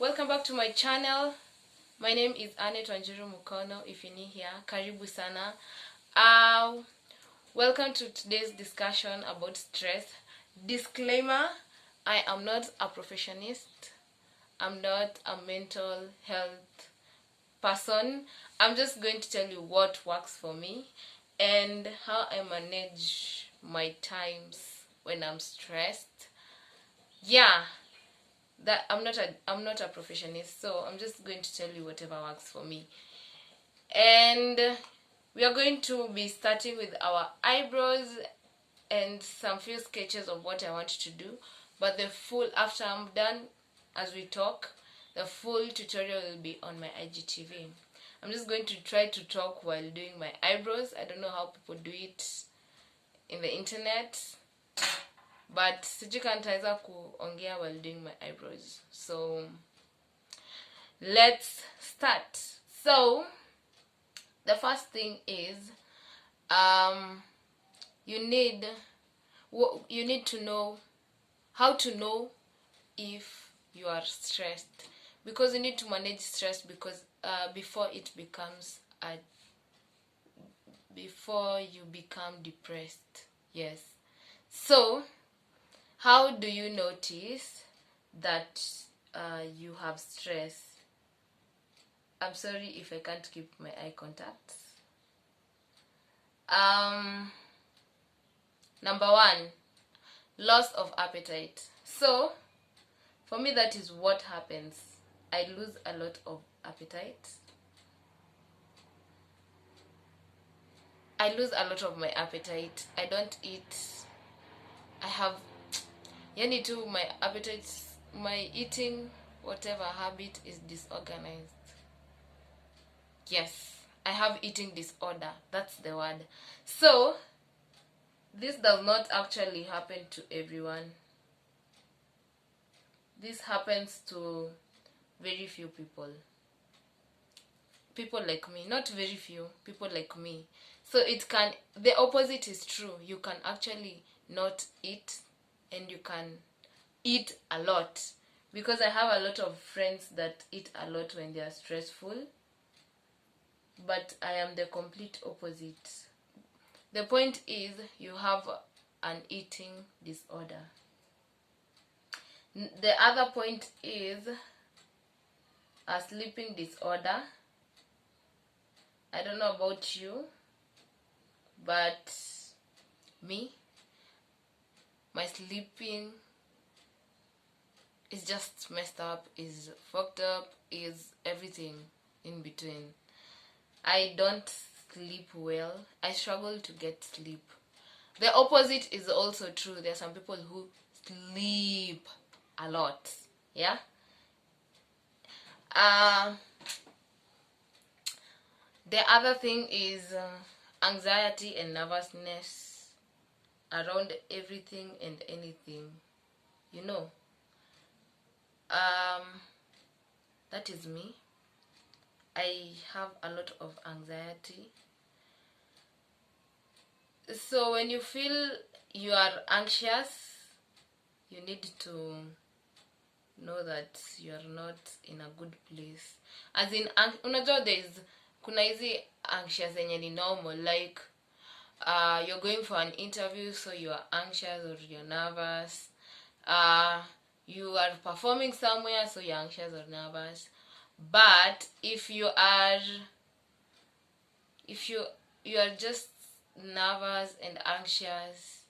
Welcome back to my channel. My name is Annette Wanjiru Mukono. If you're new here, karibu sana. Welcome to today's discussion about stress. Disclaimer, I am not a professionist. I'm not a mental health person. I'm just going to tell you what works for me and how I manage my times when I'm stressed. Yeah, that I'm not a professionist, so I'm just going to tell you whatever works for me. And we are going to be starting with our eyebrows and some few sketches of what I want to do, but the full, after I'm done as we talk, the full tutorial will be on my IGTV. I'm just going to try to talk while doing my eyebrows. I don't know how people do it in the internet, but sijui kama nitaweza kuongea while doing my eyebrows. So let's start. So the first thing is you need to know how to know if you are stressed, because you need to manage stress, because before you become depressed. Yes. So how do you notice that you have stress? I'm sorry if I can't keep my eye contact. Number one, loss of appetite. So for me, that is what happens. I lose a lot of appetite. I lose a lot of my appetite. I don't eat. I have yani too, my appetite, my eating, whatever habit is disorganized. Yes, I have eating disorder. That's the word. So this does not actually happen to everyone. This happens to very few people. People like me. Not very few. People like me. So the opposite is true. You can actually not eat and you can eat a lot. Because I have a lot of friends that eat a lot when they are stressful. But I am the complete opposite. The point is, you have an eating disorder. The other point is a sleeping disorder. I don't know about you, but me, my sleeping is just messed up, is fucked up, is everything in between. I don't sleep well. I struggle to get sleep. The opposite is also true. There are some people who sleep a lot. Yeah. The other thing is anxiety and nervousness around everything and anything. You know. That is me. I have a lot of anxiety. So when you feel you are anxious, you need to know that you are not in a good place. As in, unajua kuna hizi anxious yenye ni normal, like you're going for an interview, so you are anxious or you're nervous. You are performing somewhere, so you're anxious or nervous. But if you are just nervous and anxious,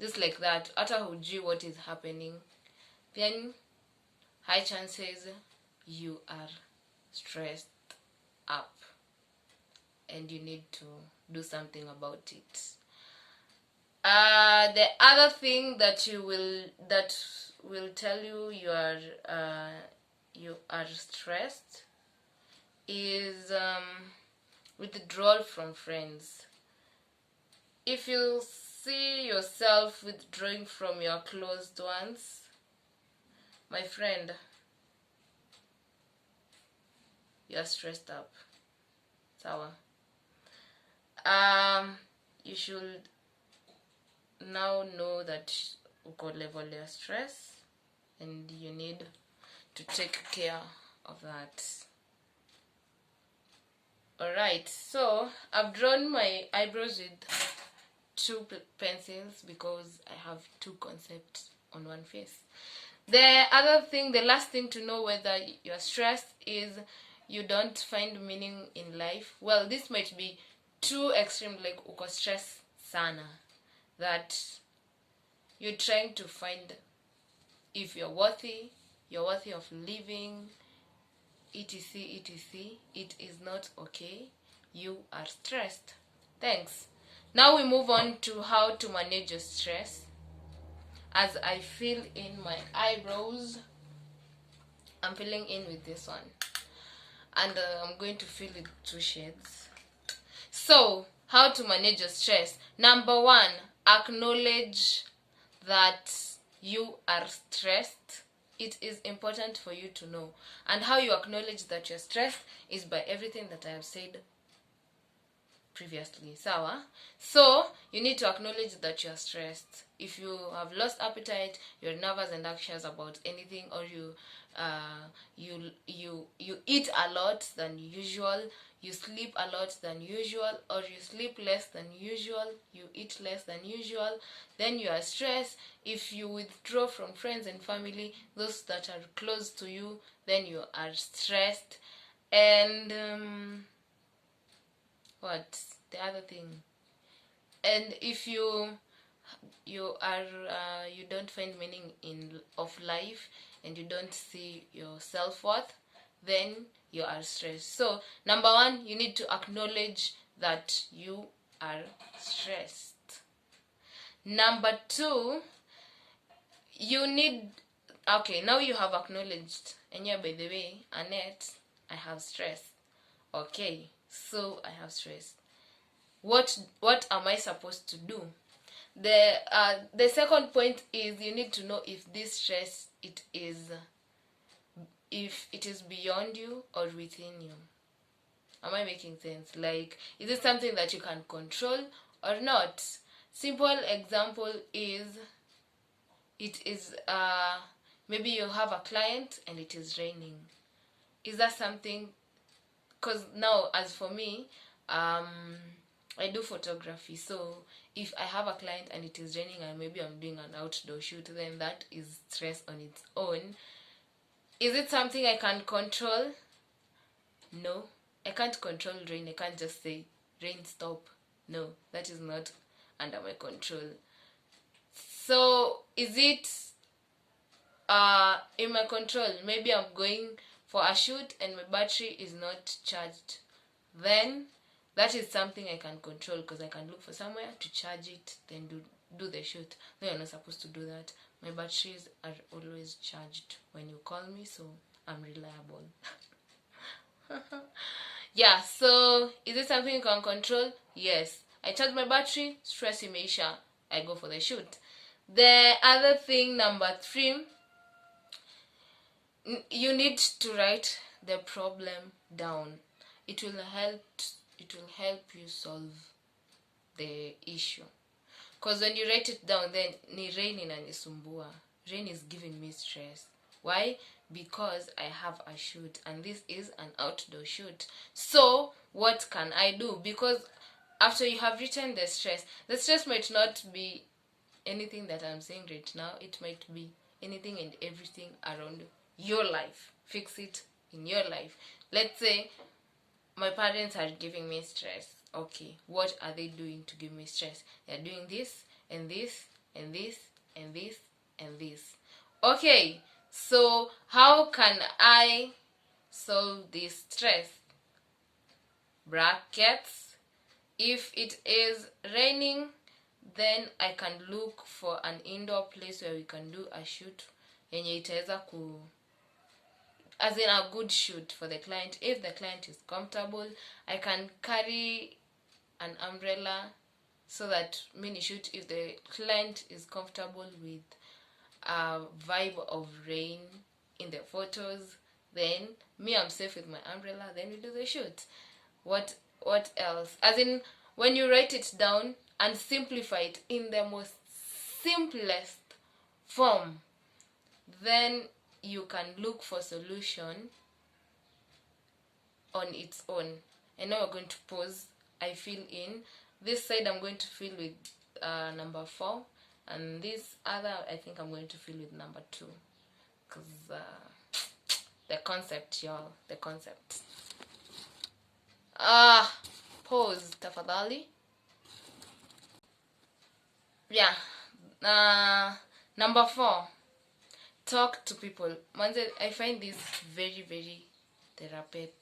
just like that, hata hujui what is happening, then high chances you are stressed up and you need to do something about it. The other thing that will tell you you are stressed is withdrawal from friends. If you see yourself withdrawing from your closed ones, my friend, you are stressed up. Sawa. You should now know that uko level ya stress and you need to take care of that. Alright, so I've drawn my eyebrows with two pencils because I have two concepts on one face. The last thing to know whether you're stressed is you don't find meaning in life. Well, this might be too extreme, like uko stress sana, that you're trying to find if you're worthy of living, etc, etc. It is not okay. You are stressed. Thanks. Now we move on to how to manage your stress. As I fill in my eyebrows, I'm filling in with this one, and I'm going to fill it 2 shades. So, how to manage your stress? Number 1, acknowledge that you are stressed. It is important for you to know. And how you acknowledge that you're stressed is by everything that I have said previously. So you need to acknowledge that you're stressed. If you have lost appetite, you're nervous and anxious about anything, or you eat a lot than usual, you sleep a lot than usual, or you sleep less than usual, you eat less than usual, then you are stressed. If you withdraw from friends and family, those that are close to you, then you are stressed. And what's the other thing? And if you don't find meaning of life, and you don't see your self-worth, then you are stressed. So number 1, you need to acknowledge that you are stressed. Number 2, now you have acknowledged, and yeah, by the way, Annette, I have stress. Okay, so I have stress. What am I supposed to do? The second point is you need to know if this stress if it is beyond you or within you. Am I making sense? Like, is it something that you can control or not? Simple example is, it is maybe you have a client and it is raining. Is that something? Because now, as for me, I do photography, so if I have a client and it is raining and maybe I'm doing an outdoor shoot, then that is stress on its own. Is it something I can control? No, I can't control rain. I can't just say, rain stop. No, that is not under my control. So is it in my control? Maybe I'm going for a shoot and my battery is not charged. Then that is something I can control, because I can look for somewhere to charge it, then do the shoot. No, you're not supposed to do that. My batteries are always charged when you call me, so I'm reliable. Yeah, so is it something you can control? Yes. I charge my battery, stress imeisha, I go for the shoot. The other thing, number 3, you need to write the problem down. It will help you solve the issue. Because when you write it down, then ni rain inanisumbua. Rain is giving me stress. Why? Because I have a shoot, and this is an outdoor shoot. So what can I do? Because after you have written the stress might not be anything that I'm saying right now. It might be anything and everything around your life. Fix it in your life. Let's say my parents are giving me stress. Okay, what are they doing to give me stress? They're doing this and this and this and this and this. Okay, so how can I solve this stress? Brackets. If it is raining, then I can look for an indoor place where we can do a shoot yenye itaweza as in a good shoot for the client. If the client is comfortable, I can carry an umbrella so that mini shoot. If the client is comfortable with a vibe of rain in the photos, then me, I'm safe with my umbrella, then we do the shoot. What else? As in, when you write it down and simplify it in the most simplest form, then you can look for solution on its own. And now we're going to pause. I fill in this side. I'm going to fill with number 4, and this other I think I'm going to fill with number 2, because the concept, y'all, the concept. Pause tafadhali. Yeah. Number 4, talk to people. Manze, I find this very, very therapeutic.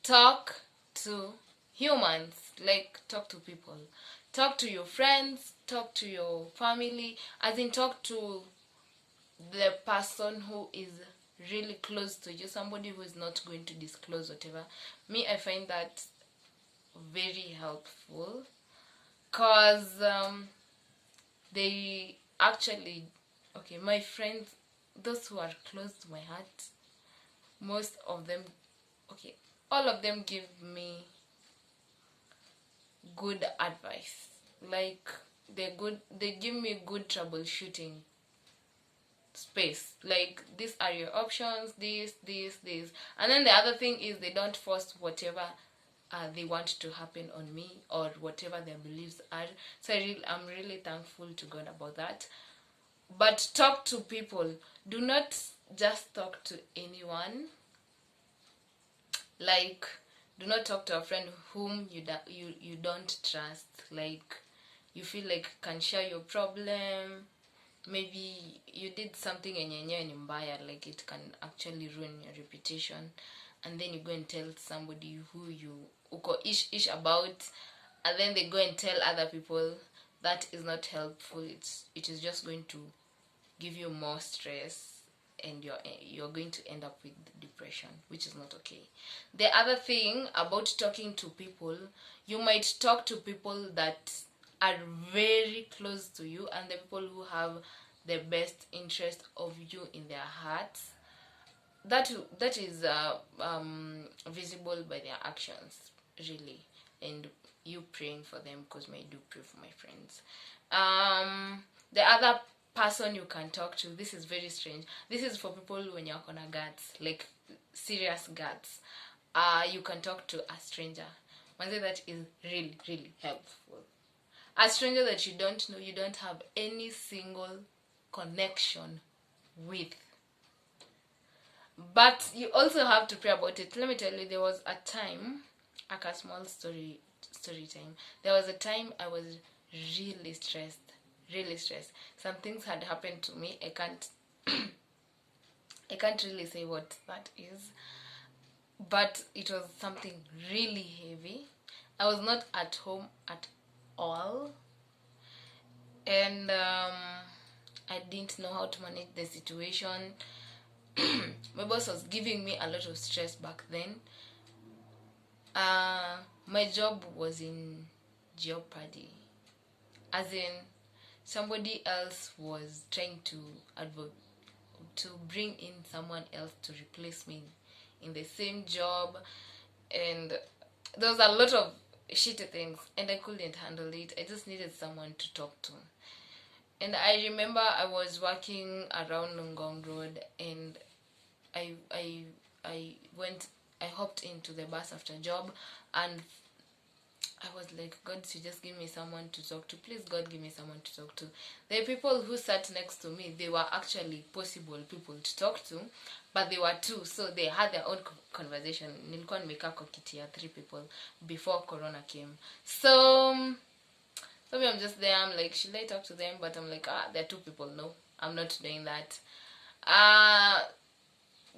Talk to humans, like talk to people. Talk to your friends, talk to your family, as in talk to the person who is really close to you, somebody who is not going to disclose whatever. Me, I find that very helpful, because they actually, okay, my friends, those who are close to my heart, most of them, okay, all of them give me good advice. Like they give me good troubleshooting space. Like, these are your options, this, and then the other thing is they don't force whatever they want to happen on me, or whatever their beliefs are. So I'm really thankful to God about that. But talk to people. Do not just talk to anyone. Like, do not talk to a friend whom you don't trust. Like, you feel like can share your problem. Maybe you did something yenyewe ni mbaya, like it can actually ruin your reputation, and then you go and tell somebody who you uko ish about, and then they go and tell other people. That is not helpful. It is just going to give you more stress, and you're going to end up with depression, which is not okay. The other thing about talking to people, you might talk to people that are very close to you, and the people who have the best interest of you in their hearts. That is visible by their actions, really, and you praying for them, because I do pray for my friends. The other person you can talk to, this is very strange. This is for people when you're on a guts, like serious guts. You can talk to a stranger. That is really, really helpful. A stranger that you don't know, you don't have any single connection with. But you also have to pray about it. Let me tell you, there was a time, like a small story time. There was a time I was really stressed. Some things had happened to me. I can't really say what that is, but it was something really heavy. I was not at home at all, and I didn't know how to manage the situation. My boss was giving me a lot of stress back then. My job was in jeopardy, as in somebody else was trying to bring in someone else to replace me in the same job, and there was a lot of shitty things, and I couldn't handle it. I just needed someone to talk to. And I remember I was walking around Ngong Road, and I hopped into the bus after job, and I was like, God, you just give me someone to talk to. Please, God, give me someone to talk to. The people who sat next to me, they were actually possible people to talk to, but they were two, so they had their own conversation. Nilikuwa nimekaa kwa kiti ya 3 people before Corona came. So me, I'm just there. I'm like, should I talk to them? But I'm like, there are 2 people. No, I'm not doing that.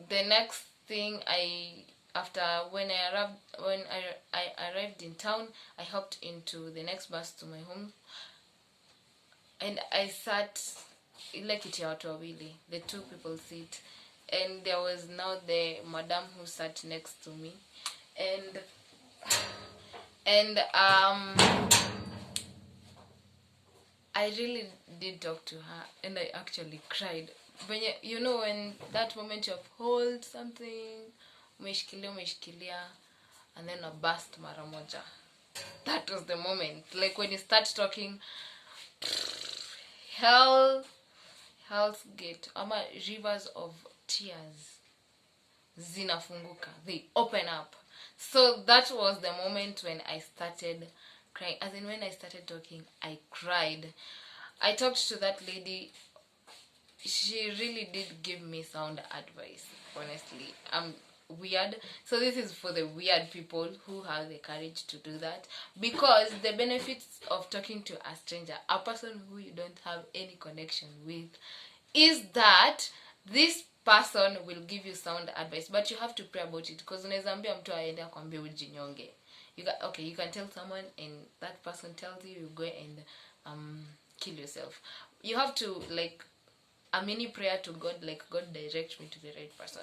The next thing when I arrived in town, I hopped into the next bus to my home, and I sat like it watu wawili, the 2 people seat, and there was now the madam who sat next to me, and I really did talk to her, and I actually cried. When when that moment you hold something, umeshikilia, and then a burst mara moja. That was the moment. Like when you start talking, hell Hell's Gate ama rivers of tears zinafunguka, they open up. So that was the moment when I started crying. As in, when I started talking, I cried. I talked to that lady. She really did give me sound advice. Honestly, I'm weird, so this is for the weird people who have the courage to do that, because the benefits of talking to a stranger, a person who you don't have any connection with, is that this person will give you sound advice, but you have to pray about it, because unaweza ambia mtu aende akwambie ujinyonge. You can tell someone and that person tells you go and kill yourself. You have to a mini prayer to God, like, God direct me to the right person,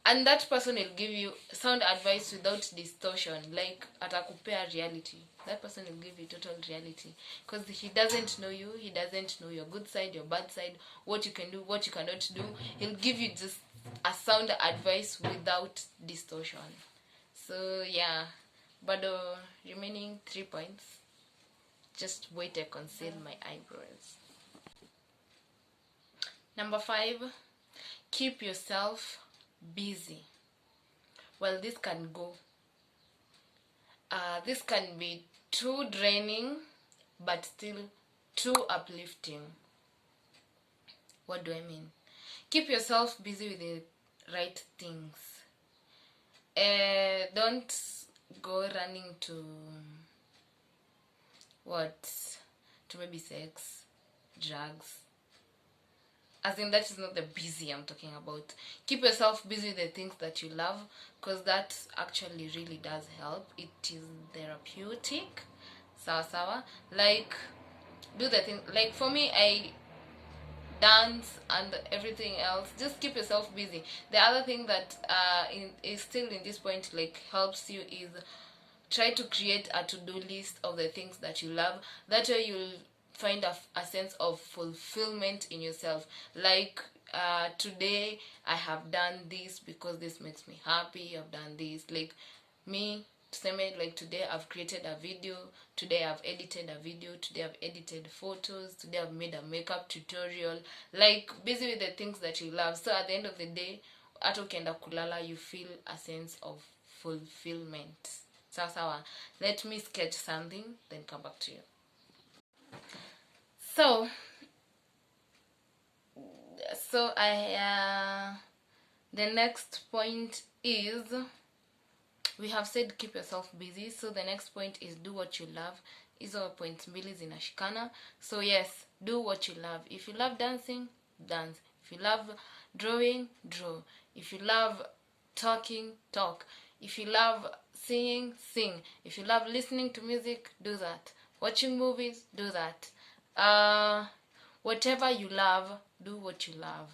and that person will give you sound advice without distortion, like atakupea reality. That person will give you total reality, because he doesn't know you, he doesn't know your good side, your bad side, what you can do, what you cannot do. He'll give you just a sound advice without distortion. So yeah, but remaining 3 points, just wait, I conceal my eyebrows. Number 5, keep yourself busy. Well, this can go. This can be too draining, but still too uplifting. What do I mean? Keep yourself busy with the right things. Don't go running to maybe sex, drugs. As in, that is not the busy I'm talking about. Keep yourself busy with the things that you love, because that actually really does help. It is therapeutic. Sawa. Like, do the thing. Like, for me, I dance and everything else. Just keep yourself busy. The other thing that is still in this point, like, helps you, is try to create a to-do list of the things that you love. That way you'll find a sense of fulfillment in yourself. Like, today I have done this because this makes me happy. I've done this. Like me, like today I've created a video, today I've edited a video, today I've edited photos, today I've made a makeup tutorial. Like, busy with the things that you love. So at the end of the day, hata ukienda kulala, you feel a sense of fulfillment. Sawa. Let me sketch something, then come back to you. So the next point is, we have said keep yourself busy. So the next point is do what you love. Hizo points mbili zinashikana. So yes, do what you love. If you love dancing, dance. If you love drawing, draw. If you love talking, talk. If you love singing, sing. If you love listening to music, do that. Watching movies, do that. Whatever you love, do what you love.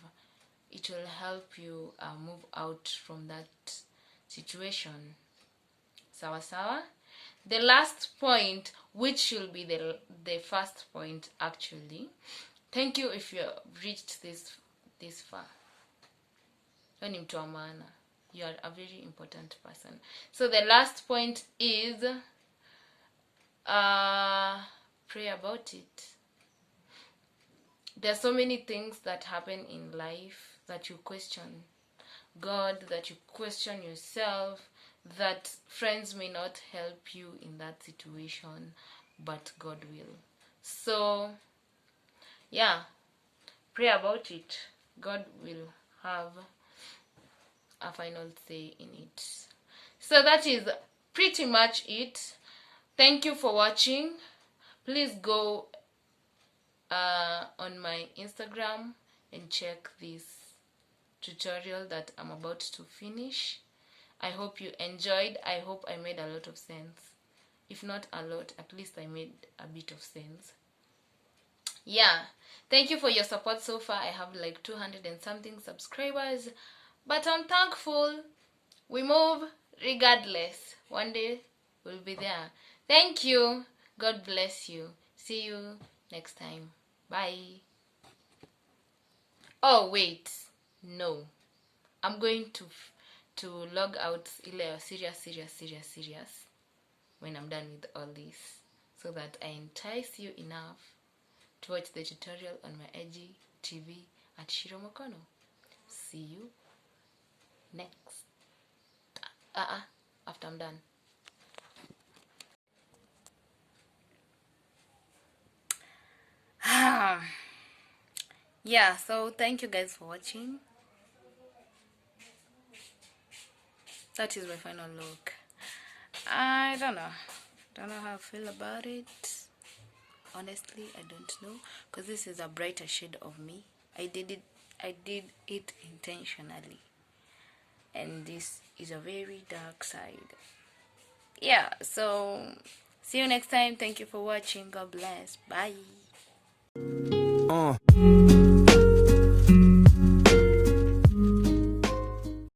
It will help you move out from that situation. Sawa. The last point, which will be the first point actually. Thank you if you reached this far. Wewe ni mtu wa maana. You are a very important person. So the last point is pray about it. There are so many things that happen in life that you question God, that you question yourself, that friends may not help you in that situation, but God will. So yeah, pray about it. God will have a final say in it. So that is pretty much it. Thank you for watching. Please go on my Instagram and check this tutorial that I'm about to finish. I hope you enjoyed. I hope I made a lot of sense. If not a lot, at least I made a bit of sense. Yeah, thank you for your support so far. I have like 200 and something subscribers, but I'm thankful. We move regardless. One day we'll be there. Thank you. God bless you. See you next time. Bye. Oh wait, no, I'm going to log out serious when I'm done with all this, so that I entice you enough to watch the tutorial on my IGTV at Shiromokono. See you next. After I'm done. Yeah, so thank you guys for watching. That is my final look. I don't know how I feel about it. Honestly, I don't know, because this is a brighter shade of me. I did it intentionally, and this is a very dark side. Yeah, so see you next time. Thank you for watching. God bless. Bye.